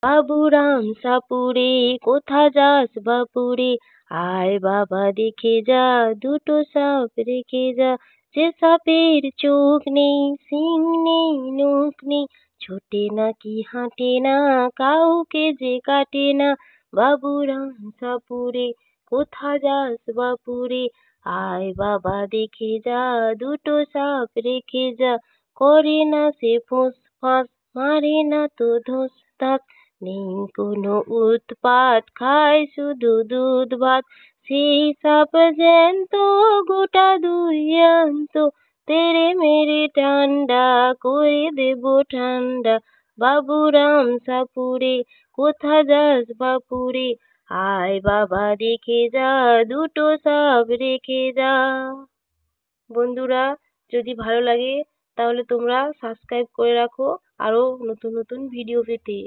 বাবুরাম সাপুরে কোথা যাস বাপুরে, আয় বাবা দেখে যা দুটো সাপ রেখে যা। যে সাপের চোখ নেই, শিং নেই, নখ নেই, ছোটে নাকি হাঁটে না, কাউকে যে কাটে না। বাবুরাম সাপুরে কোথা যাস বাপুরে, আয় বাবা দেখে যা দুটো সাপ রেখে যা। করে না সে ফোঁস ফাঁস, মারে না তো ধোস ধাস, নেই কোনো উৎপাত, খায় শুধু দুধ ভাত। সেই সাপ জ্যান্ত গোটা দুর্দান্ত, তেড়ে মেরে ঠান্ডা করে দেব ঠান্ডা। বাবুরাম সাপুরে কোথা যাস বাপুরে, আয় বাবা দেখে যা দুটো সাপ রেখে যা। বন্ধুরা, যদি ভালো লাগে তাহলে তোমরা সাবস্ক্রাইব করে রাখো আরো নতুন নতুন ভিডিও পেতে।